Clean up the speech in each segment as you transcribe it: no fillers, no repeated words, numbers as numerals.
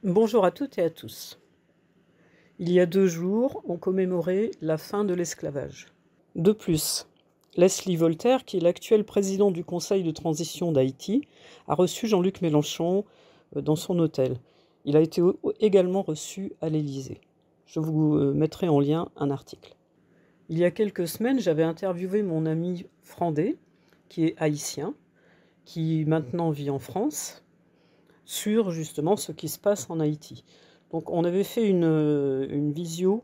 Bonjour à toutes et à tous. Il y a 2 jours, on commémorait la fin de l'esclavage. De plus, Leslie Voltaire, qui est l'actuel président du Conseil de transition d'Haïti, a reçu Jean-Luc Mélenchon dans son hôtel. Il a été également reçu à l'Élysée. Je vous mettrai en lien un article. Il y a quelques semaines, j'avais interviewé mon ami Frandé, qui est haïtien, qui maintenant vit en France, sur justement ce qui se passe en Haïti. Donc on avait fait une visio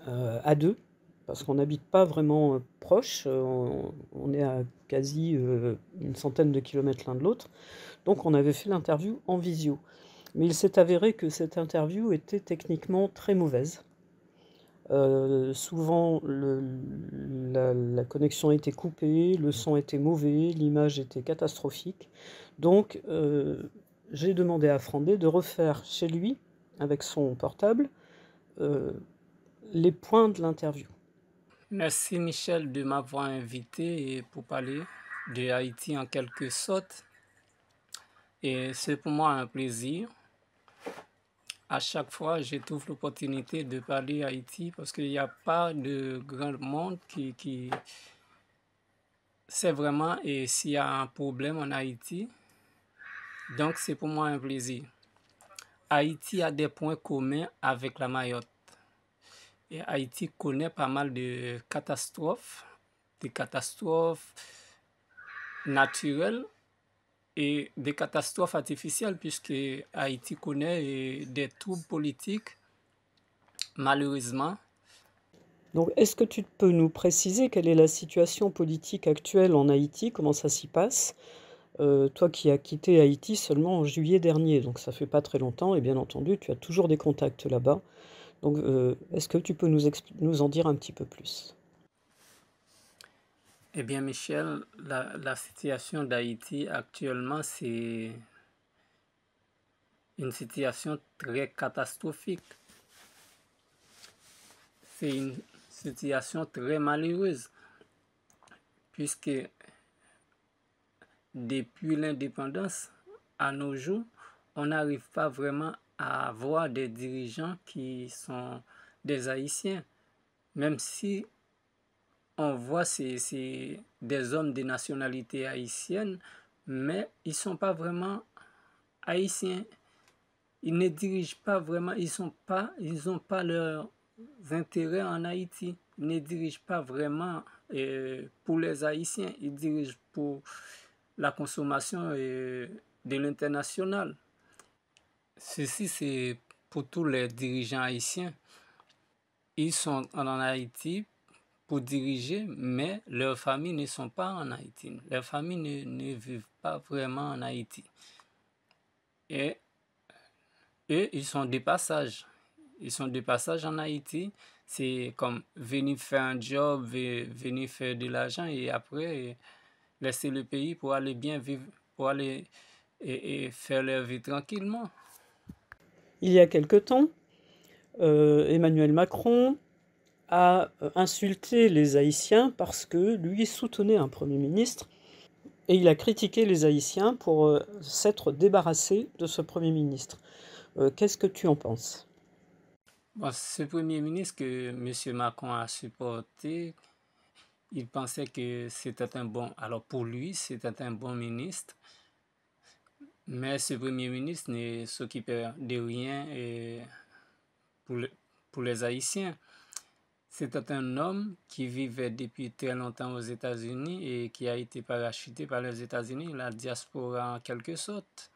à deux, parce qu'on n'habite pas vraiment proche, on est à quasi une centaine de kilomètres l'un de l'autre, donc on avait fait l'interview en visio. Mais il s'est avéré que cette interview était techniquement très mauvaise. Souvent la connexion était coupée, le son était mauvais, l'image était catastrophique. Donc j'ai demandé à Frandé de refaire chez lui, avec son portable, les points de l'interview. Merci Michel de m'avoir invité pour parler de Haïti en quelque sorte. Et c'est pour moi un plaisir. À chaque fois, je trouve l'opportunité de parler Haïti parce qu'il n'y a pas de grand monde qui sait vraiment et s'il y a un problème en Haïti. Donc c'est pour moi un plaisir. Haïti a des points communs avec la Mayotte. Et Haïti connaît pas mal de des catastrophes naturelles et des catastrophes artificielles, puisque Haïti connaît des troubles politiques, malheureusement. Donc, est-ce que tu peux nous préciser quelle est la situation politique actuelle en Haïti, comment ça s'y passe? Toi qui as quitté Haïti seulement en juillet dernier, donc ça fait pas très longtemps, et bien entendu, tu as toujours des contacts là-bas. Donc, est-ce que tu peux nous en dire un petit peu plus? Eh bien, Michel, la situation d'Haïti actuellement, c'est une situation très catastrophique. C'est une situation très malheureuse, puisque depuis l'indépendance à nos jours, on n'arrive pas vraiment à avoir des dirigeants qui sont des Haïtiens, même si on voit c'est des hommes de nationalité haïtienne, mais ils ne sont pas vraiment haïtiens. Ils ne dirigent pas vraiment, ils n'ont pas leurs intérêts en Haïti. Ils ne dirigent pas vraiment pour les Haïtiens, ils dirigent pour la consommation de l'international. Ceci, c'est pour tous les dirigeants haïtiens. Ils sont en Haïti pour diriger, mais leurs familles ne sont pas en Haïti. Leurs familles ne vivent pas vraiment en Haïti. Et eux, ils sont des passages. Ils sont des passages en Haïti. C'est comme venir faire un job, venir faire de l'argent et après laisser le pays pour aller bien vivre, pour aller et faire leur vie tranquillement. Il y a quelque temps, Emmanuel Macron a insulté les Haïtiens parce que lui soutenait un Premier ministre et il a critiqué les Haïtiens pour s'être débarrassé de ce Premier ministre. Qu'est-ce que tu en penses? Bon, ce Premier ministre que M. Macron a supporté, il pensait que c'était un bon... Alors pour lui, c'était un bon ministre, mais ce Premier ministre ne s'occupait de rien pour, pour les Haïtiens. C'était un homme qui vivait depuis très longtemps aux États-Unis et qui a été parachuté par les États-Unis, la diaspora en quelque sorte,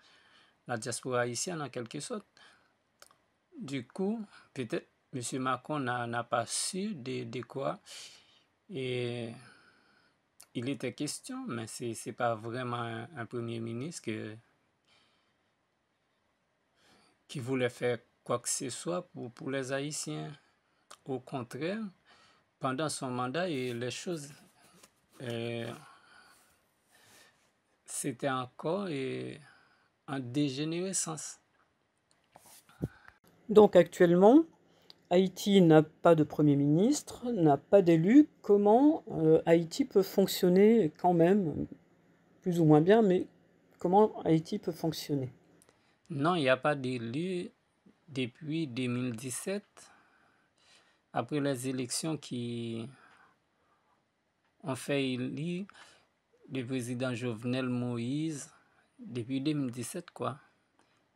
la diaspora haïtienne en quelque sorte. Du coup, peut-être M. Macron n'a pas su de quoi et il était question, mais ce n'est pas vraiment un Premier ministre qui voulait faire quoi que ce soit pour les Haïtiens. Au contraire, pendant son mandat, et les choses, c'était encore en dégénérescence. Donc actuellement, Haïti n'a pas de Premier ministre, n'a pas d'élu. Comment Haïti peut fonctionner quand même, plus ou moins bien, mais comment Haïti peut fonctionner? Non, il n'y a pas d'élu depuis 2017, après les élections qui ont fait élire le président Jovenel Moïse depuis 2017, quoi.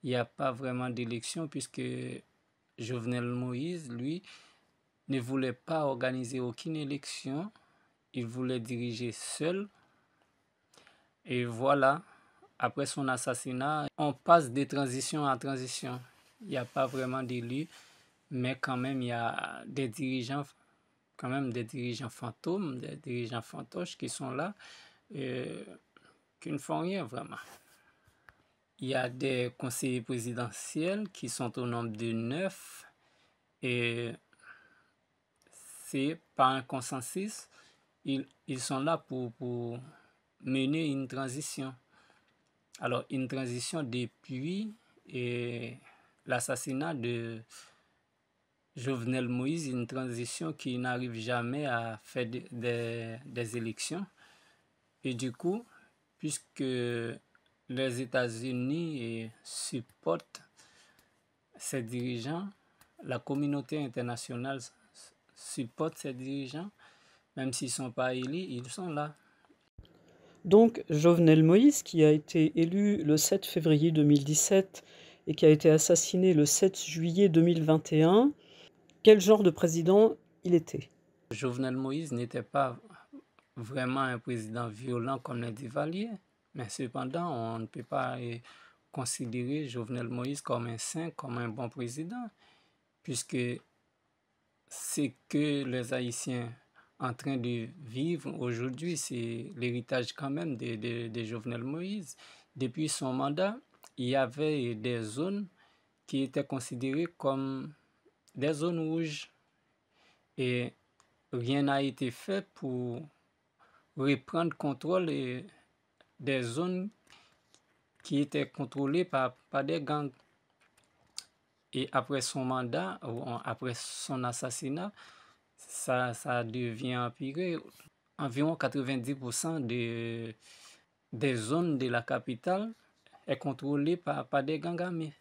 Il n'y a pas vraiment d'élection puisque Jovenel Moïse, lui, ne voulait pas organiser aucune élection. Il voulait diriger seul. Et voilà, après son assassinat, on passe de transition à transition. Il n'y a pas vraiment d'élu, mais quand même, il y a des dirigeants, quand même des dirigeants fantômes, des dirigeants fantoches qui sont là, qui ne font rien vraiment. Il y a des conseillers présidentiels qui sont au nombre de 9 et c'est par un consensus, ils sont là pour mener une transition. Alors, une transition depuis l'assassinat de Jovenel Moïse, une transition qui n'arrive jamais à faire des élections. Et du coup, puisque les États-Unis supportent ces dirigeants, la communauté internationale supporte ces dirigeants, même s'ils ne sont pas élus, ils sont là. Donc Jovenel Moïse, qui a été élu le 7 février 2017 et qui a été assassiné le 7 juillet 2021, quel genre de président il était? Jovenel Moïse n'était pas vraiment un président violent comme les Duvalier, mais cependant, on ne peut pas considérer Jovenel Moïse comme un saint, comme un bon président, puisque c'est que les Haïtiens en train de vivre aujourd'hui, c'est l'héritage quand même de Jovenel Moïse. Depuis son mandat, il y avait des zones qui étaient considérées comme des zones rouges et rien n'a été fait pour reprendre contrôle des zones qui étaient contrôlées par des gangs. Et après son mandat, ou après son assassinat, ça devient empiré. Environ 90% des zones de la capitale est contrôlée par des gangs armés.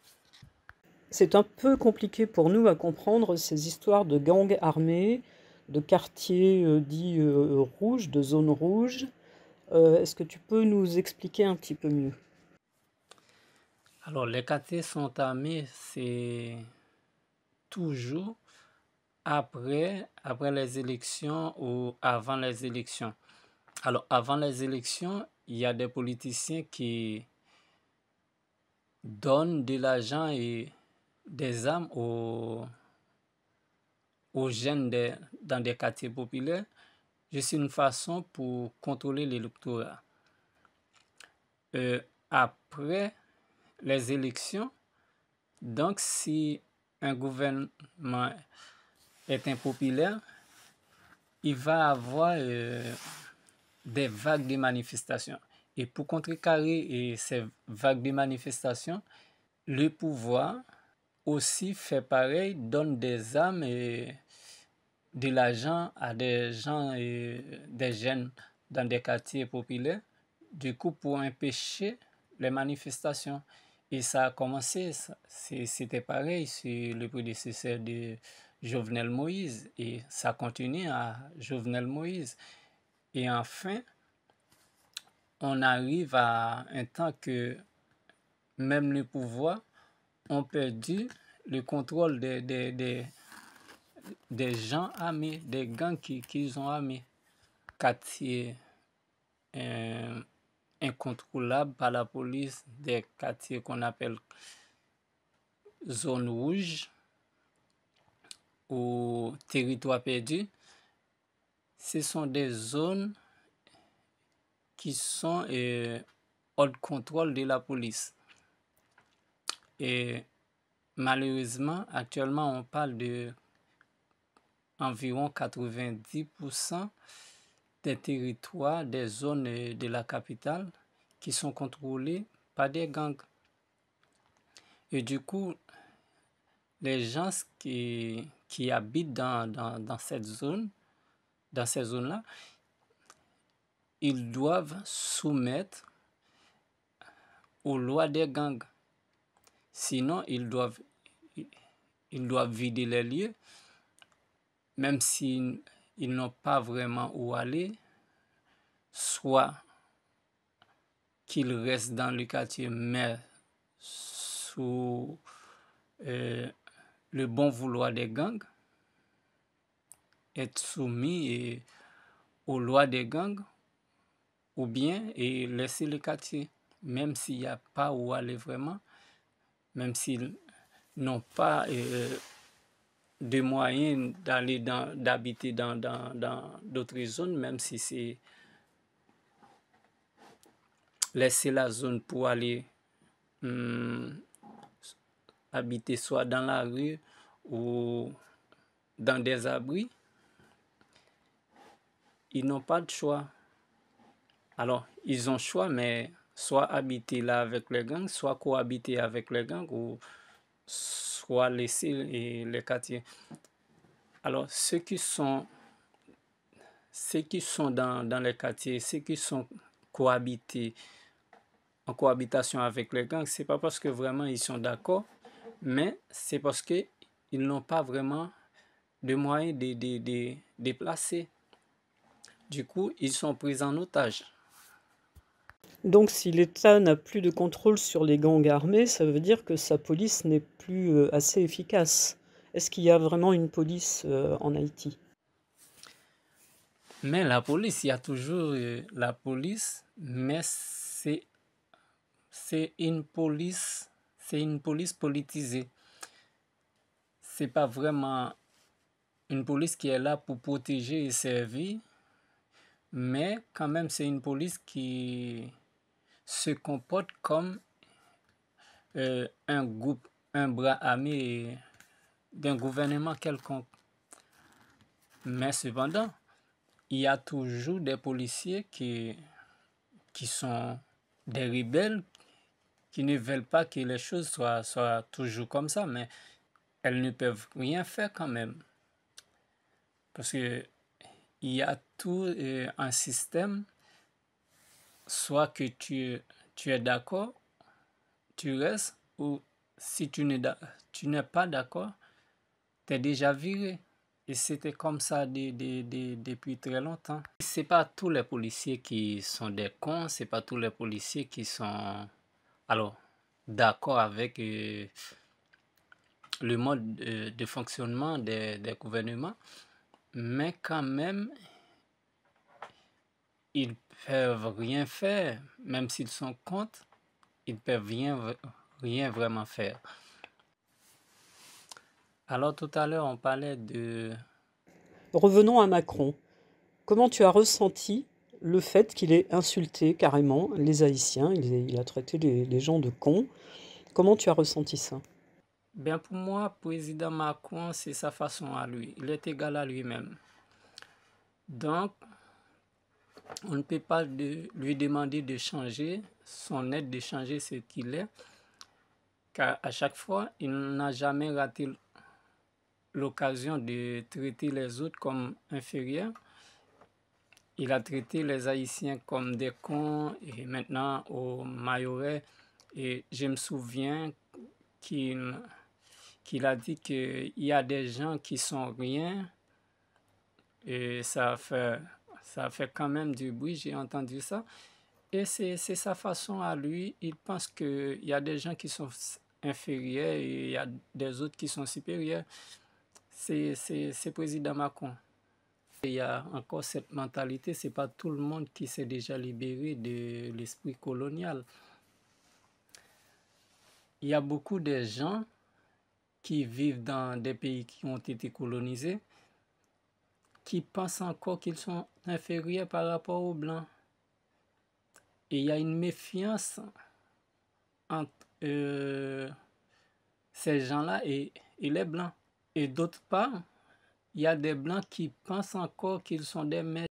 C'est un peu compliqué pour nous à comprendre ces histoires de gangs armés, de quartiers dits rouges, de zones rouges. Est-ce que tu peux nous expliquer un petit peu mieux? Alors, les quartiers sont armés, c'est toujours après les élections ou avant les élections. Alors, avant les élections, il y a des politiciens qui donnent de l'argent et des armes aux jeunes dans des quartiers populaires. C'est une façon pour contrôler l'électorat. Après les élections, donc si un gouvernement est impopulaire, il va avoir des vagues de manifestations. Et pour contrecarrer ces vagues de manifestations, le pouvoir aussi fait pareil, donne des armes et de l'argent à des gens et des jeunes dans des quartiers populaires, du coup pour empêcher les manifestations. Et ça a commencé, c'était pareil sur le prédécesseur de Jovenel Moïse et ça continue à Jovenel Moïse. Et enfin, on arrive à un temps que même le pouvoir ont perdu le contrôle des gens armés, des gangs qu'ils ont armés. Quartiers incontrôlables par la police, des quartiers qu'on appelle zones rouges ou territoires perdus. Ce sont des zones qui sont hors contrôle de la police. Et malheureusement, actuellement, on parle de environ 90% des territoires, des zones de la capitale qui sont contrôlés par des gangs. Et du coup, les gens qui habitent dans cette zone, dans ces zones-là, ils doivent soumettre aux lois des gangs. Sinon, ils doivent vider les lieux, même s'ils n'ont pas vraiment où aller, soit qu'ils restent dans le quartier, mais sous le bon vouloir des gangs, être soumis aux lois des gangs, ou bien laisser le quartier, même s'il n'y a pas où aller vraiment, même s'ils n'ont pas de moyens d'habiter dans d'autres zones, même si c'est laisser la zone pour aller habiter soit dans la rue ou dans des abris, ils n'ont pas de choix. Alors, ils ont choix, mais soit habiter là avec les gangs, soit cohabiter avec les gangs, ou soit laisser les quartiers. Alors, ceux qui sont dans les quartiers, ceux qui sont en cohabitation avec les gangs, c'est pas parce que vraiment ils sont d'accord, mais c'est parce qu'ils n'ont pas vraiment de moyens de déplacer. Du coup, ils sont pris en otage. Donc si l'État n'a plus de contrôle sur les gangs armés, ça veut dire que sa police n'est plus assez efficace. Est-ce qu'il y a vraiment une police en Haïti? Mais la police, il y a toujours la police, mais c'est une police politisée. C'est pas vraiment une police qui est là pour protéger et servir, mais quand même c'est une police qui se comporte comme un groupe, un bras armé d'un gouvernement quelconque. Mais cependant, il y a toujours des policiers qui sont des rebelles, qui ne veulent pas que les choses soient toujours comme ça, mais elles ne peuvent rien faire quand même. Parce que il y a tout un système, soit que tu es d'accord, tu restes, ou si tu n'es pas d'accord, tu es déjà viré. Et c'était comme ça depuis très longtemps. C'est pas tous les policiers qui sont des cons, c'est pas tous les policiers qui sont d'accord avec le mode de fonctionnement des gouvernements, mais quand même, ils peuvent rien faire, même s'ils sont contre, ils peuvent rien vraiment faire. Alors tout à l'heure, on parlait de... Revenons à Macron. Comment tu as ressenti le fait qu'il ait insulté carrément les Haïtiens? Il a traité les gens de cons. Comment tu as ressenti ça? Bien pour moi, président Macron, c'est sa façon à lui. Il est égal à lui-même. Donc, on ne peut pas lui demander de changer, son aide de changer ce qu'il est, car à chaque fois, il n'a jamais raté l'occasion de traiter les autres comme inférieurs. Il a traité les Haïtiens comme des cons et maintenant au Mayorais. Et je me souviens qu'il a dit qu'il y a des gens qui sont rien et ça fait quand même du bruit, j'ai entendu ça. Et c'est sa façon à lui. Il pense qu'il y a des gens qui sont inférieurs et il y a des autres qui sont supérieurs. C'est président Macron. Il y a encore cette mentalité, c'est pas tout le monde qui s'est déjà libéré de l'esprit colonial. Il y a beaucoup de gens qui vivent dans des pays qui ont été colonisés, qui pensent encore qu'ils sont inférieurs par rapport aux Blancs. Et il y a une méfiance entre ces gens-là et les Blancs. Et d'autre part, il y a des Blancs qui pensent encore qu'ils sont des maîtres.